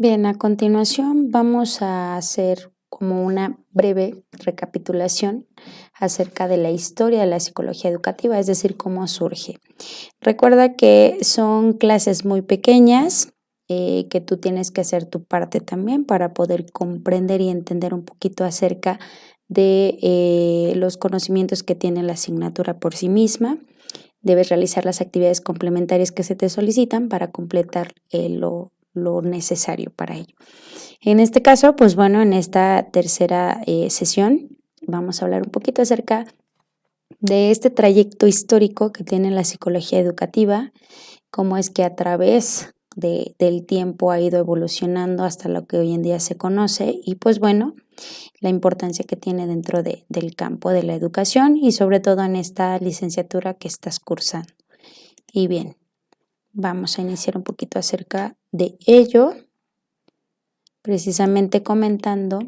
Bien, a continuación vamos a hacer como una breve recapitulación acerca de la historia de la psicología educativa, es decir, cómo surge. Recuerda que son clases muy pequeñas, que tú tienes que hacer tu parte también para poder comprender y entender un poquito acerca de los conocimientos que tiene la asignatura por sí misma. Debes realizar las actividades complementarias que se te solicitan para completar lo necesario para ello. En este caso, pues bueno, en esta tercera sesión vamos a hablar un poquito acerca de este trayecto histórico que tiene la psicología educativa, cómo es que a través del tiempo ha ido evolucionando hasta lo que hoy en día se conoce y pues bueno, la importancia que tiene dentro del campo de la educación y sobre todo en esta licenciatura que estás cursando. Y bien, vamos a iniciar un poquito acerca de ello, precisamente comentando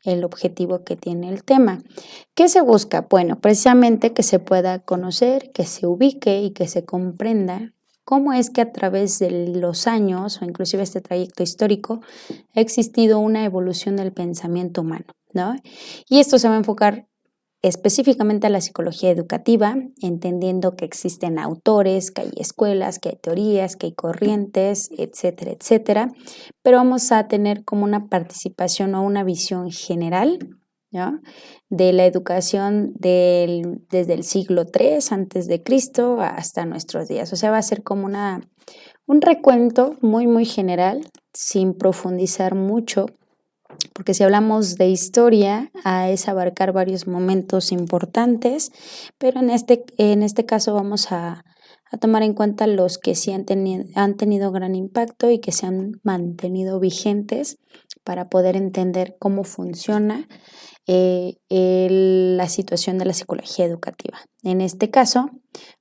el objetivo que tiene el tema. ¿Qué se busca? Bueno, precisamente que se pueda conocer, que se ubique y que se comprenda cómo es que a través de los años o inclusive este trayecto histórico ha existido una evolución del pensamiento humano, ¿no? Y esto se va a enfocar específicamente a la psicología educativa, entendiendo que existen autores, que hay escuelas, que hay teorías, que hay corrientes, etcétera, etcétera. Pero vamos a tener como una participación o una visión general, ¿no?, de la educación desde el siglo III antes de Cristo hasta nuestros días. O sea, va a ser como un recuento muy, muy general, sin profundizar mucho, porque si hablamos de historia, es abarcar varios momentos importantes, pero en este caso vamos a tomar en cuenta los que sí han tenido gran impacto y que se han mantenido vigentes para poder entender cómo funciona la situación de la psicología educativa. En este caso,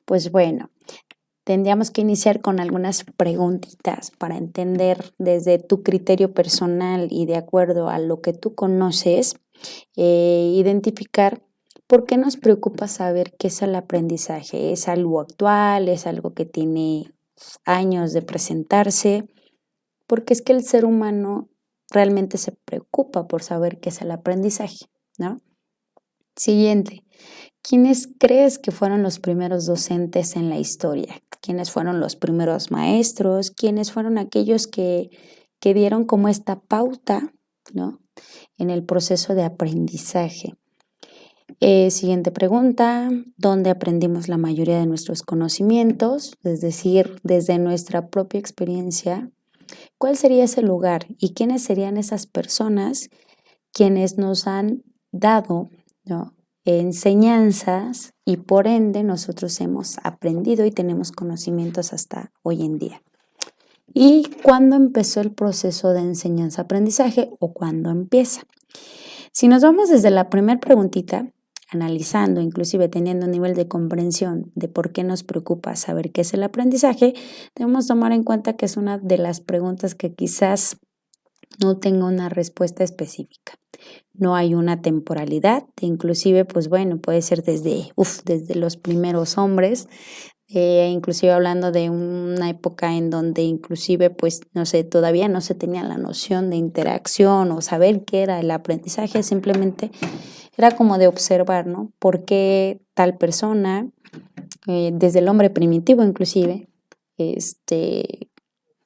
pues bueno, tendríamos que iniciar con algunas preguntitas para entender desde tu criterio personal y de acuerdo a lo que tú conoces, identificar por qué nos preocupa saber qué es el aprendizaje. ¿Es algo actual? ¿Es algo que tiene años de presentarse? Porque es que el ser humano realmente se preocupa por saber qué es el aprendizaje, ¿no? Siguiente. ¿Quiénes crees que fueron los primeros docentes en la historia? ¿Quiénes fueron los primeros maestros? ¿Quiénes fueron aquellos que dieron como esta pauta, ¿no?, en el proceso de aprendizaje? Siguiente pregunta. ¿Dónde aprendimos la mayoría de nuestros conocimientos? Es decir, desde nuestra propia experiencia, ¿cuál sería ese lugar? ¿Y quiénes serían esas personas quienes nos han dado, ¿no?, enseñanzas y por ende nosotros hemos aprendido y tenemos conocimientos hasta hoy en día? ¿Y cuándo empezó el proceso de enseñanza-aprendizaje o cuándo empieza? Si nos vamos desde la primera preguntita, analizando, inclusive teniendo un nivel de comprensión de por qué nos preocupa saber qué es el aprendizaje, debemos tomar en cuenta que es una de las preguntas que quizás no tenga una respuesta específica. No hay una temporalidad, inclusive, pues bueno, puede ser desde los primeros hombres, inclusive hablando de una época en donde inclusive, pues, no sé, todavía no se tenía la noción de interacción o saber qué era el aprendizaje, simplemente era como de observar, ¿no? ¿Por qué tal persona, desde el hombre primitivo inclusive,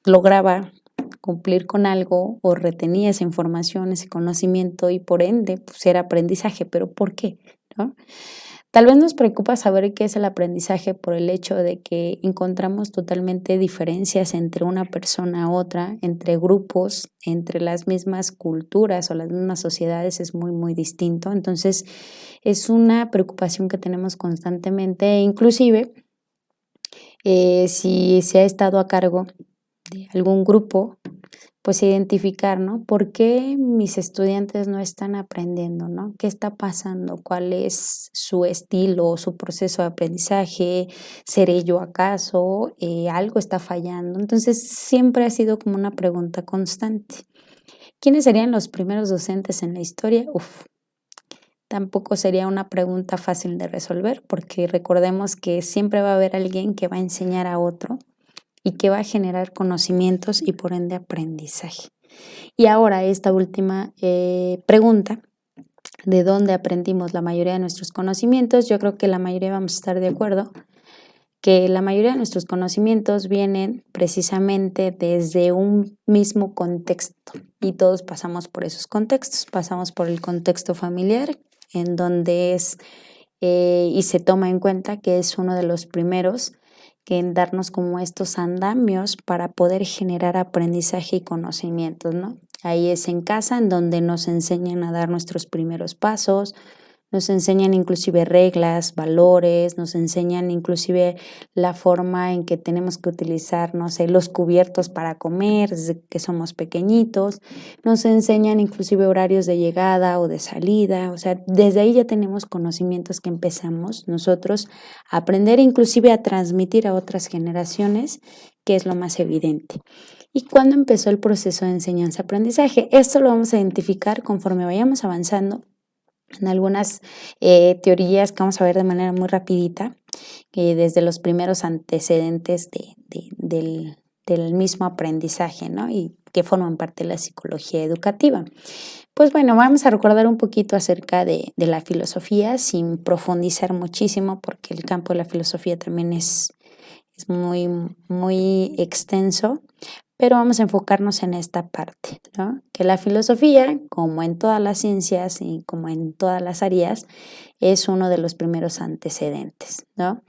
lograba cumplir con algo o retenía esa información, ese conocimiento y por ende pues era aprendizaje, pero ¿por qué?, ¿no? Tal vez nos preocupa saber qué es el aprendizaje por el hecho de que encontramos totalmente diferencias entre una persona a otra, entre grupos, entre las mismas culturas o las mismas sociedades es muy, muy distinto. Entonces, es una preocupación que tenemos constantemente e inclusive si se ha estado a cargo de algún grupo, pues identificar, ¿no? ¿Por qué mis estudiantes no están aprendiendo, ¿no? ¿Qué está pasando? ¿Cuál es su estilo o su proceso de aprendizaje? ¿Seré yo acaso? ¿Algo está fallando? Entonces, siempre ha sido como una pregunta constante. ¿Quiénes serían los primeros docentes en la historia? Tampoco sería una pregunta fácil de resolver, porque recordemos que siempre va a haber alguien que va a enseñar a otro y que va a generar conocimientos y por ende aprendizaje. Y ahora esta última pregunta, ¿de dónde aprendimos la mayoría de nuestros conocimientos? Yo creo que la mayoría vamos a estar de acuerdo que la mayoría de nuestros conocimientos vienen precisamente desde un mismo contexto y todos pasamos por esos contextos, pasamos por el contexto familiar en donde es y se toma en cuenta que es uno de los primeros que en darnos como estos andamios para poder generar aprendizaje y conocimientos, ¿no? Ahí es en casa en donde nos enseñan a dar nuestros primeros pasos, nos enseñan inclusive reglas, valores, nos enseñan inclusive la forma en que tenemos que utilizar, no sé, los cubiertos para comer desde que somos pequeñitos, nos enseñan inclusive horarios de llegada o de salida, o sea, desde ahí ya tenemos conocimientos que empezamos nosotros a aprender inclusive a transmitir a otras generaciones, que es lo más evidente. ¿Y cuándo empezó el proceso de enseñanza-aprendizaje? Esto lo vamos a identificar conforme vayamos avanzando en algunas teorías que vamos a ver de manera muy rapidita, desde los primeros antecedentes del mismo aprendizaje, ¿no? Y que forman parte de la psicología educativa. Pues bueno, vamos a recordar un poquito acerca de la filosofía sin profundizar muchísimo, porque el campo de la filosofía también es muy, muy extenso, pero vamos a enfocarnos en esta parte, ¿no? Que la filosofía, como en todas las ciencias y como en todas las áreas, es uno de los primeros antecedentes, ¿no?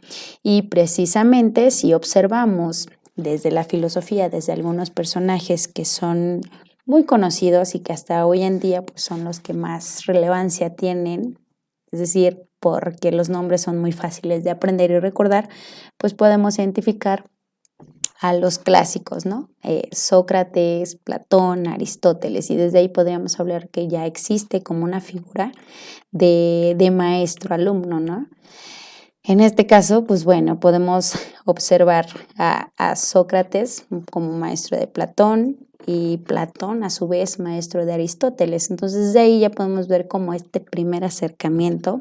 Y precisamente si observamos desde la filosofía, desde algunos personajes que son muy conocidos y que hasta hoy en día pues, son los que más relevancia tienen, es decir, porque los nombres son muy fáciles de aprender y recordar, pues podemos identificar a los clásicos, ¿no? Sócrates, Platón, Aristóteles, y desde ahí podríamos hablar que ya existe como una figura de maestro-alumno, ¿no? En este caso, pues bueno, podemos observar a Sócrates como maestro de Platón y Platón a su vez maestro de Aristóteles. Entonces de ahí ya podemos ver como este primer acercamiento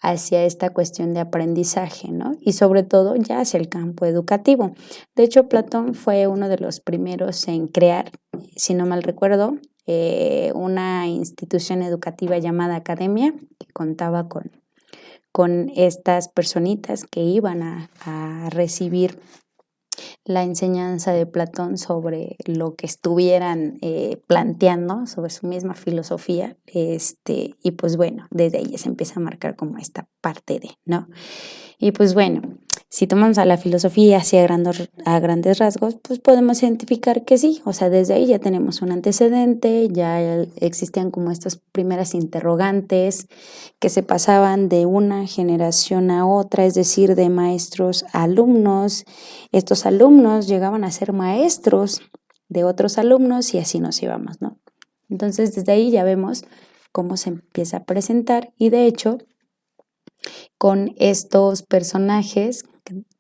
hacia esta cuestión de aprendizaje, ¿no? Y sobre todo ya hacia el campo educativo. De hecho, Platón fue uno de los primeros en crear, si no mal recuerdo, una institución educativa llamada academia, que contaba con estas personitas que iban a recibir la enseñanza de Platón sobre lo que estuvieran planteando, sobre su misma filosofía, y pues bueno, desde ahí se empieza a marcar como esta parte de, ¿no? Y pues bueno, si tomamos a la filosofía así a grandes rasgos, pues podemos identificar que sí, o sea, desde ahí ya tenemos un antecedente, ya existían como estas primeras interrogantes que se pasaban de una generación a otra, es decir, de maestros a alumnos. Estos alumnos llegaban a ser maestros de otros alumnos y así nos íbamos, ¿no? Entonces, desde ahí ya vemos cómo se empieza a presentar y de hecho, con estos personajes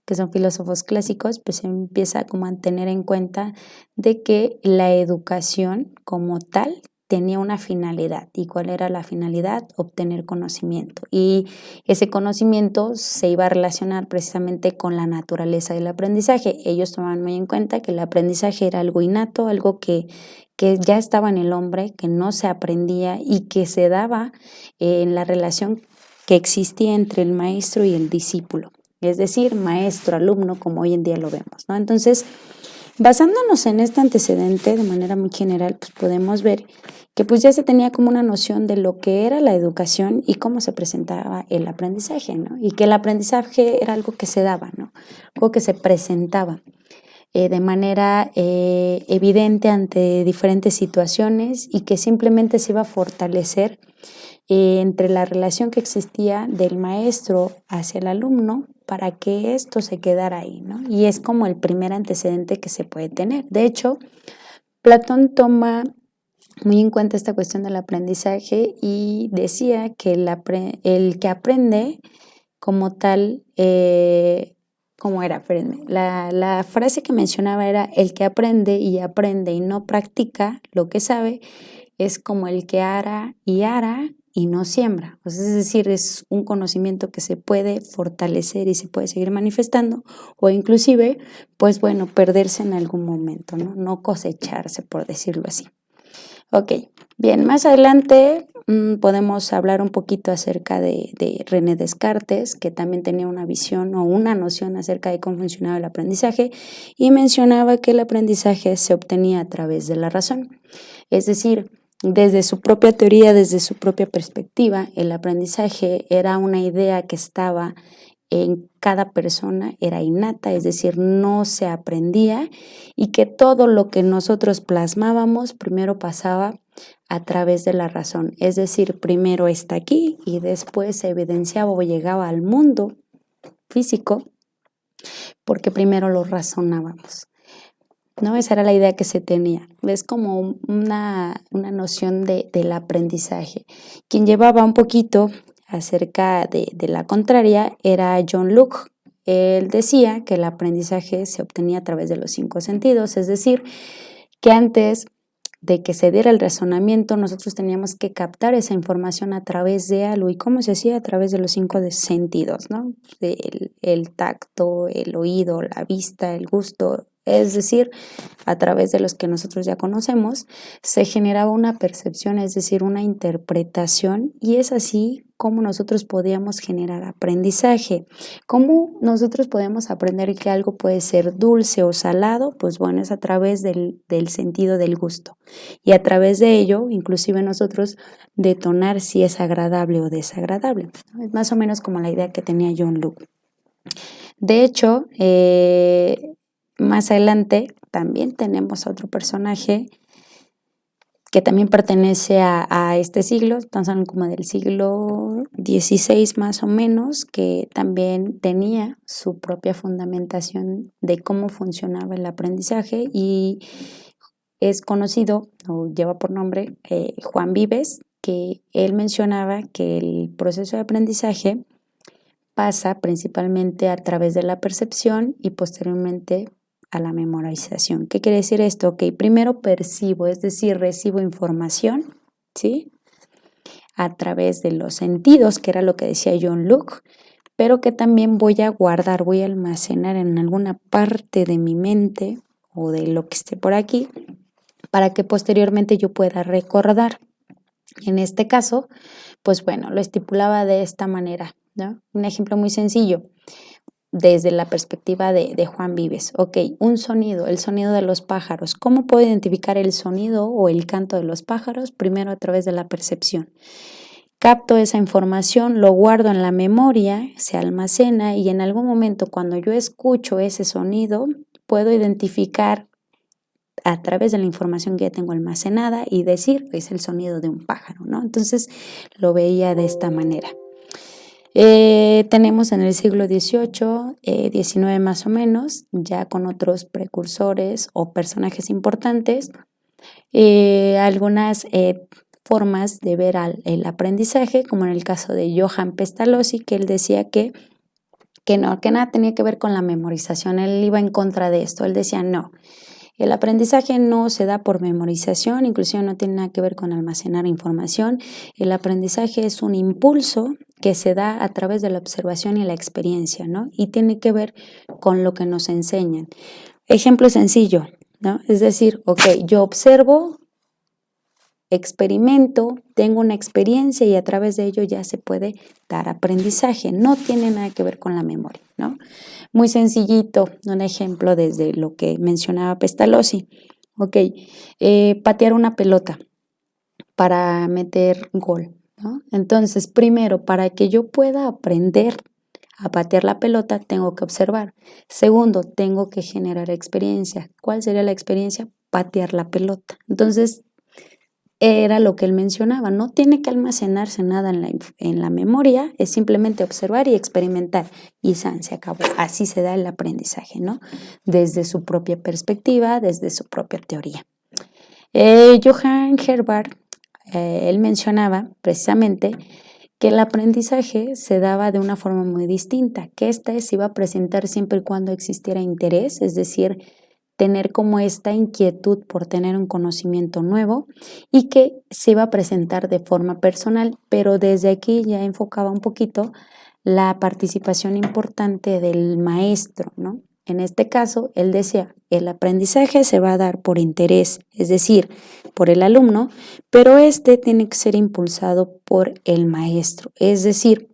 que son filósofos clásicos, pues se empieza como a tener en cuenta de que la educación como tal tenía una finalidad. ¿Y cuál era la finalidad? Obtener conocimiento. Y ese conocimiento se iba a relacionar precisamente con la naturaleza del aprendizaje. Ellos tomaban muy en cuenta que el aprendizaje era algo innato, algo que ya estaba en el hombre, que no se aprendía y que se daba en la relación que existía entre el maestro y el discípulo, es decir, maestro-alumno, como hoy en día lo vemos, ¿no? Entonces, basándonos en este antecedente de manera muy general, pues podemos ver que pues ya se tenía como una noción de lo que era la educación y cómo se presentaba el aprendizaje, ¿no? Y que el aprendizaje era algo que se daba, ¿no? Algo que se presentaba de manera evidente ante diferentes situaciones y que simplemente se iba a fortalecer entre la relación que existía del maestro hacia el alumno para que esto se quedara ahí, ¿no? Y es como el primer antecedente que se puede tener. De hecho, Platón toma muy en cuenta esta cuestión del aprendizaje y decía que el que aprende como tal, ¿cómo era? Espérenme. La frase que mencionaba era: el que aprende y no practica lo que sabe es como el que ara y no siembra. Pues es decir, es un conocimiento que se puede fortalecer y se puede seguir manifestando o inclusive, pues bueno, perderse en algún momento, ¿no? No cosecharse, por decirlo así. Ok, bien, más adelante podemos hablar un poquito acerca de René Descartes, que también tenía una visión o una noción acerca de cómo funcionaba el aprendizaje y mencionaba que el aprendizaje se obtenía a través de la razón. Es decir, desde su propia teoría, desde su propia perspectiva, el aprendizaje era una idea que estaba en cada persona, era innata, es decir, no se aprendía y que todo lo que nosotros plasmábamos primero pasaba a través de la razón, es decir, primero está aquí y después se evidenciaba o llegaba al mundo físico porque primero lo razonábamos. ¿No? Esa era la idea que se tenía. Es como una noción del aprendizaje. Quien llevaba un poquito acerca de la contraria era John Locke. Él decía que el aprendizaje se obtenía a través de los 5 sentidos, es decir, que antes de que se diera el razonamiento, nosotros teníamos que captar esa información a través de algo. ¿Y cómo se hacía? A través de los 5 sentidos, ¿no? El tacto, el oído, la vista, el gusto, es decir, a través de los que nosotros ya conocemos, se generaba una percepción, es decir, una interpretación, y es así como nosotros podíamos generar aprendizaje. ¿Cómo nosotros podemos aprender que algo puede ser dulce o salado? Pues bueno, es a través del sentido del gusto. Y a través de ello, inclusive nosotros detonar si es agradable o desagradable. Es más o menos como la idea que tenía John Locke. De hecho, más adelante también tenemos otro personaje que también pertenece a este siglo, estamos hablando como del siglo XVI más o menos, que también tenía su propia fundamentación de cómo funcionaba el aprendizaje y es conocido o lleva por nombre Juan Vives, que él mencionaba que el proceso de aprendizaje pasa principalmente a través de la percepción y posteriormente a la memorización. ¿Qué quiere decir esto? Ok, primero percibo, es decir, recibo información, ¿sí? A través de los sentidos, que era lo que decía John Locke, pero que también voy a guardar, voy a almacenar en alguna parte de mi mente o de lo que esté por aquí para que posteriormente yo pueda recordar. En este caso, pues bueno, lo estipulaba de esta manera, ¿no? Un ejemplo muy sencillo desde la perspectiva de Juan Vives. Ok, un sonido, el sonido de los pájaros. ¿Cómo puedo identificar el sonido o el canto de los pájaros? Primero a través de la percepción. Capto esa información, lo guardo en la memoria, se almacena y en algún momento cuando yo escucho ese sonido, puedo identificar a través de la información que ya tengo almacenada y decir, es el sonido de un pájaro, ¿no? Entonces lo veía de esta manera. Tenemos en el siglo XVIII, XIX más o menos, ya con otros precursores o personajes importantes, algunas formas de ver el aprendizaje, como en el caso de Johann Pestalozzi, que él decía que nada tenía que ver con la memorización, él iba en contra de esto, él decía no. El aprendizaje no se da por memorización, inclusive no tiene nada que ver con almacenar información. El aprendizaje es un impulso que se da a través de la observación y la experiencia, ¿no? Y tiene que ver con lo que nos enseñan. Ejemplo sencillo, ¿no? Es decir, ok, yo observo, experimento, tengo una experiencia y a través de ello ya se puede dar aprendizaje. No tiene nada que ver con la memoria, ¿no? Muy sencillito, un ejemplo desde lo que mencionaba Pestalozzi. Ok, patear una pelota para meter gol, ¿no? Entonces, primero, para que yo pueda aprender a patear la pelota, tengo que observar. Segundo, tengo que generar experiencia. ¿Cuál sería la experiencia? Patear la pelota. Entonces, era lo que él mencionaba, no tiene que almacenarse nada en la memoria, es simplemente observar y experimentar y se acabó. Así se da el aprendizaje, ¿no? Desde su propia perspectiva, desde su propia teoría. Johann Herbart, él mencionaba precisamente que el aprendizaje se daba de una forma muy distinta, que ésta se iba a presentar siempre y cuando existiera interés, es decir, tener como esta inquietud por tener un conocimiento nuevo y que se iba a presentar de forma personal, pero desde aquí ya enfocaba un poquito la participación importante del maestro, ¿no? En este caso, él decía, el aprendizaje se va a dar por interés, es decir, por el alumno, pero este tiene que ser impulsado por el maestro. Es decir,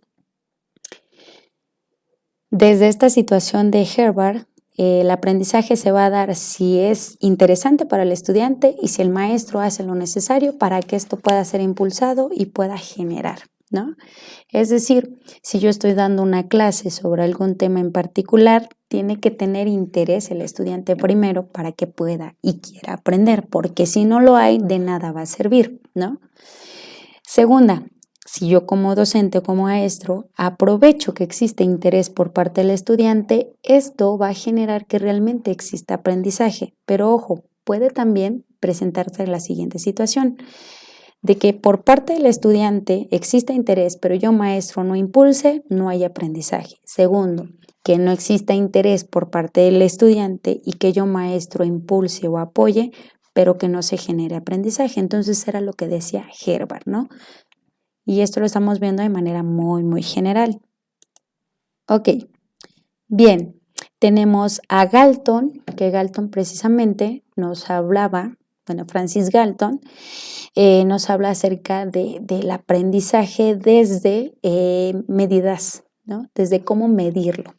desde esta situación de Herbert, el aprendizaje se va a dar si es interesante para el estudiante y si el maestro hace lo necesario para que esto pueda ser impulsado y pueda generar, ¿no? Es decir, si yo estoy dando una clase sobre algún tema en particular, tiene que tener interés el estudiante primero para que pueda y quiera aprender, porque si no lo hay, de nada va a servir, ¿no? Segunda, si yo como docente o como maestro aprovecho que existe interés por parte del estudiante, esto va a generar que realmente exista aprendizaje. Pero ojo, puede también presentarse la siguiente situación, de que por parte del estudiante exista interés, pero yo maestro no impulse, no hay aprendizaje. Segundo, que no exista interés por parte del estudiante y que yo maestro impulse o apoye, pero que no se genere aprendizaje. Entonces era lo que decía Herbert, ¿no? Y esto lo estamos viendo de manera muy general. Ok, bien, tenemos a Galton, que Galton precisamente nos hablaba, bueno, Francis Galton, nos habla acerca del aprendizaje desde medidas, ¿no? Desde cómo medirlo.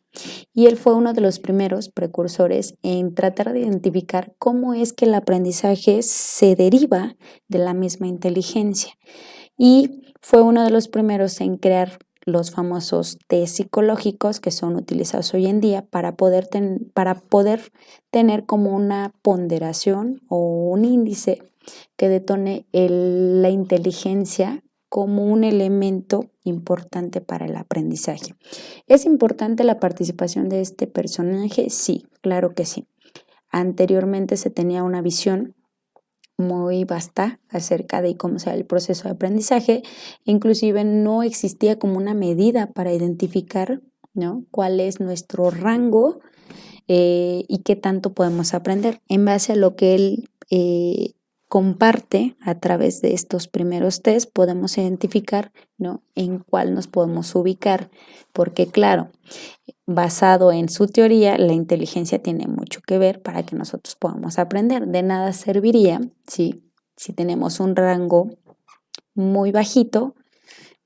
Y él fue uno de los primeros precursores en tratar de identificar cómo es que el aprendizaje se deriva de la misma inteligencia. Y fue uno de los primeros en crear los famosos test psicológicos que son utilizados hoy en día para poder tener como una ponderación o un índice que detone la inteligencia como un elemento importante para el aprendizaje. ¿Es importante la participación de este personaje? Sí, claro que sí. Anteriormente se tenía una visión muy vasta acerca de cómo sea el proceso de aprendizaje, inclusive no existía como una medida para identificar, ¿no?, cuál es nuestro rango y qué tanto podemos aprender. En base a lo que él comparte a través de estos primeros test, podemos identificar, ¿no?, en cuál nos podemos ubicar, porque claro, basado en su teoría, la inteligencia tiene mucho que ver para que nosotros podamos aprender. De nada serviría si tenemos un rango muy bajito,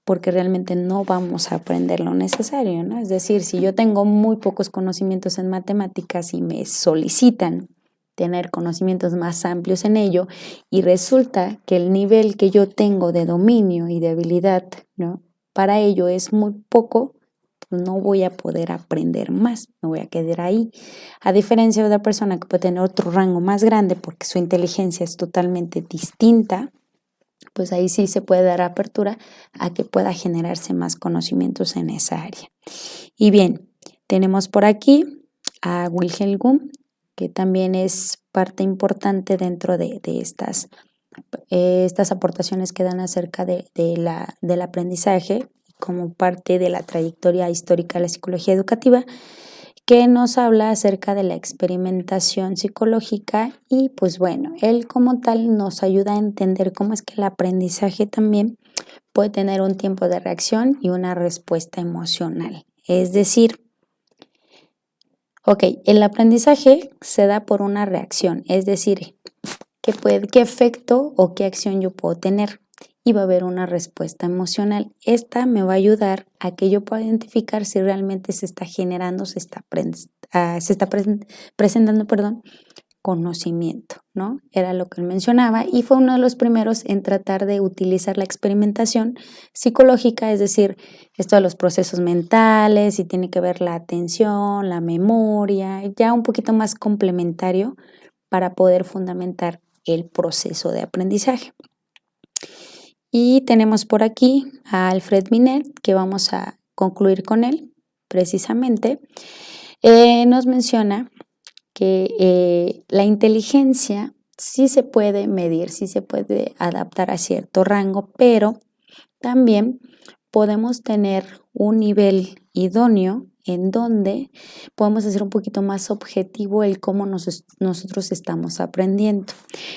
porque realmente no vamos a aprender lo necesario, ¿no? Es decir, si yo tengo muy pocos conocimientos en matemáticas y me solicitan tener conocimientos más amplios en ello y resulta que el nivel que yo tengo de dominio y de habilidad, ¿no?, para ello es muy poco, pues no voy a poder aprender más, me voy a quedar ahí. A diferencia de otra persona que puede tener otro rango más grande porque su inteligencia es totalmente distinta, pues ahí sí se puede dar apertura a que pueda generarse más conocimientos en esa área. Y bien, tenemos por aquí a Wilhelm Wundt, que también es parte importante dentro de estas aportaciones que dan acerca del aprendizaje como parte de la trayectoria histórica de la psicología educativa, que nos habla acerca de la experimentación psicológica y pues bueno, él como tal nos ayuda a entender cómo es que el aprendizaje también puede tener un tiempo de reacción y una respuesta emocional. Es decir, el aprendizaje se da por una reacción, es decir, qué efecto o qué acción yo puedo tener y va a haber una respuesta emocional. Esta me va a ayudar a que yo pueda identificar si realmente se está generando, presentando, conocimiento, ¿no? Era lo que él mencionaba y fue uno de los primeros en tratar de utilizar la experimentación psicológica, es decir, esto de los procesos mentales y tiene que ver la atención, la memoria, ya un poquito más complementario para poder fundamentar el proceso de aprendizaje. Y tenemos por aquí a Alfred Binet, que vamos a concluir con él precisamente. Nos menciona que la inteligencia sí se puede medir, sí se puede adaptar a cierto rango, pero también podemos tener un nivel idóneo en donde podemos hacer un poquito más objetivo el cómo nosotros estamos aprendiendo.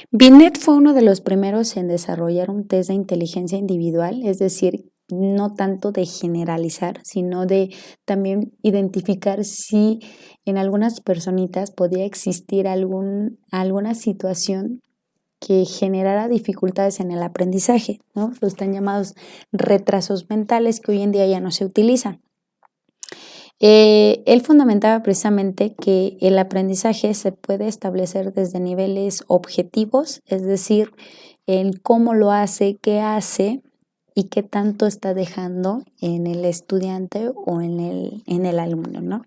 Binet fue uno de los primeros en desarrollar un test de inteligencia individual, es decir, no tanto de generalizar, sino de también identificar si en algunas personitas podía existir alguna situación que generara dificultades en el aprendizaje, ¿no? Los tan llamados retrasos mentales que hoy en día ya no se utilizan. Él fundamentaba precisamente que el aprendizaje se puede establecer desde niveles objetivos, es decir, en cómo lo hace, qué hace y qué tanto está dejando en el estudiante o en el alumno, ¿no?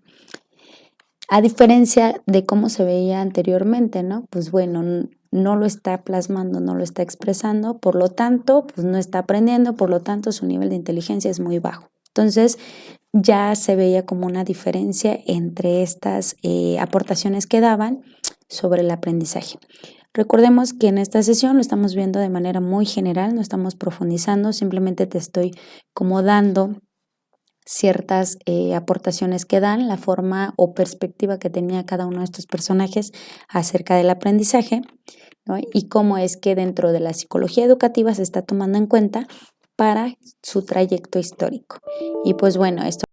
A diferencia de cómo se veía anteriormente, ¿no? Pues bueno, no lo está plasmando, no lo está expresando, por lo tanto, pues no está aprendiendo, por lo tanto, su nivel de inteligencia es muy bajo. Entonces, ya se veía como una diferencia entre estas aportaciones que daban sobre el aprendizaje. Recordemos que en esta sesión lo estamos viendo de manera muy general, no estamos profundizando, simplemente te estoy como dando ciertas aportaciones que dan, la forma o perspectiva que tenía cada uno de estos personajes acerca del aprendizaje, ¿no? Y cómo es que dentro de la psicología educativa se está tomando en cuenta para su trayecto histórico. Y pues bueno, esto